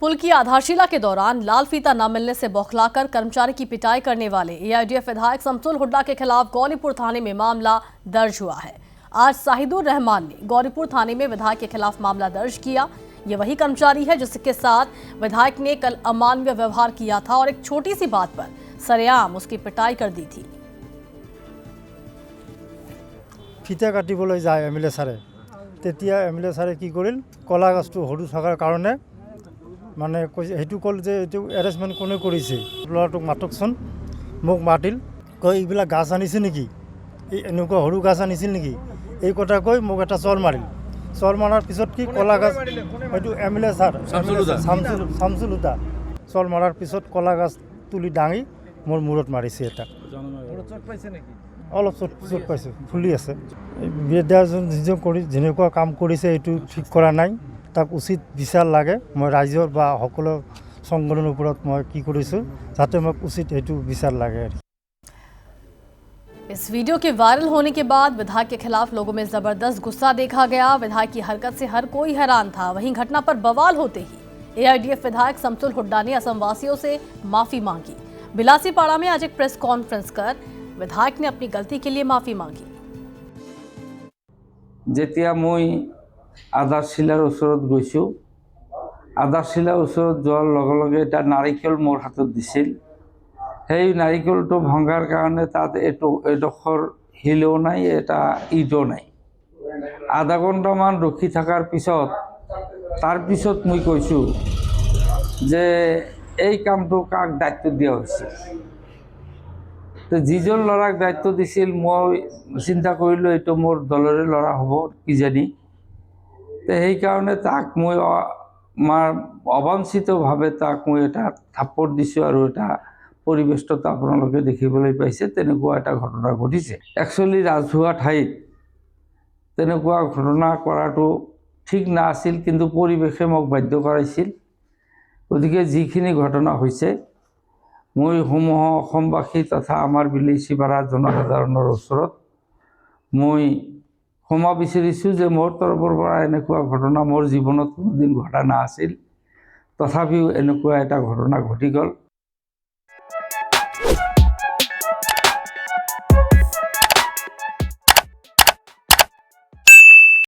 पुल की आधारशिला के दौरान लाल फीता न मिलने से बौखलाकर कर्मचारी की पिटाई करने वाले एआईडीएफ विधायक शमसुल हुड्डा के खिलाफ गौरीपुर थाने में मामला दर्ज हुआ है। आज शाहिदुर रहमान ने गौरीपुर थाने में विधायक के खिलाफ मामला दर्ज किया। ये वही कर्मचारी है जिसके साथ विधायक ने कल अमानवीय व्यवहार किया था और एक छोटी सी बात पर सरेआम उसकी पिटाई कर दी थी। ফিতা কাটিবলৈ যায় এমএলএ ছাৰে, তেতিয়া এমএলএ ছাৰে কি কৰিল, কলা গাছটো সৰু থকাৰ কাৰণে মানে কৈছে, সেইটো ক'ল যে এইটো এৰেঞ্জমেণ্ট কোনে কৰিছে, ল'ৰাটোক মাতকচোন। মোক মাতিল, কয় এইবিলাক গাছ আনিছে নেকি, এই এনেকুৱা সৰু গাছ আনিছিল নেকি, এই কথা কৈ মোক এটা চৰ মাৰিল। চৰ মাৰাৰ পিছত কি কলা গাছ, হয়তো এমএলএ ছাৰ শামসুল হুদা, চৰ মাৰাৰ পিছত কলা গাছ তুলি দাঙি মোৰ মূৰত মাৰিছে। এটা অলপ চোট পাইছে, ফুলি আছে। বিদ্যাজন যেনেকুৱা কাম কৰিছে এইটো ঠিক কৰা নাই, তাক উচিত বিচাৰ লাগে। মই ৰাইজৰ বা সকলো সংগঠনৰ ওপৰত মই কি কৰিছোঁ, যাতে মোক উচিত এইটো বিচাৰ লাগে। इस वीडियो के वायरल होने के बाद विधायक के खिलाफ लोगों में जबरदस्त गुस्सा देखा गया। विधायक की हरकत से हर कोई हैरान था। वहीं घटना पर बवाल होते ही एआईडीएफ विधायक शमसुल हुड्डा ने असमवासियों से माफी मांगी। बिलासीपाड़ा में आज एक प्रेस कॉन्फ्रेंस कर विधायक ने अपनी गलती के लिए माफी मांगी। যেতিয়া মই আধাৰশিলাৰ ওচৰত গৈছোঁ, আধাৰশিলাৰ ওচৰত যোৱাৰ লগে লগে এটা নাৰিকল মোৰ হাতত দিছিল। সেই নাৰিকলটো ভঙাৰ কাৰণে তাত এডোখৰ শিলো নাই, এটা ইটো নাই। আধা ঘণ্টামান ৰখি থকাৰ পিছত তাৰপিছত মই কৈছোঁ যে এই কামটো কাক দায়িত্ব দিয়া হৈছিল। তো যিজন ল'ৰাক দায়িত্ব দিছিল, মই চিন্তা কৰিলোঁ এইটো মোৰ দলৰে ল'ৰা হ'ব কিজানি। তো সেইকাৰণে তাক মই অবাঞ্ছিতভাৱে তাক মই এটা থাপ্পড় দিছোঁ আৰু এটা পৰিৱেশটো আপোনালোকে দেখিবলৈ পাইছে। তেনেকুৱা এটা ঘটনা ঘটিছে। একচুৱেলি ৰাজহুৱা ঠাইত তেনেকুৱা ঘটনা কৰাটো ঠিক নাছিল, কিন্তু পৰিৱেশে মোক বাধ্য কৰাইছিল। গতিকে যিখিনি ঘটনা হৈছে, মই সমূহ অসমবাসী তথা আমাৰ বিলাসীপাৰা জনসাধাৰণৰ ওচৰত মই ক্ষমা বিচাৰিছোঁ যে মোৰ তৰফৰ পৰা এনেকুৱা ঘটনা মোৰ জীৱনত কোনোদিন ঘটা নাছিল। তথাপিও এনেকুৱা এটা ঘটনা ঘটি গ'ল।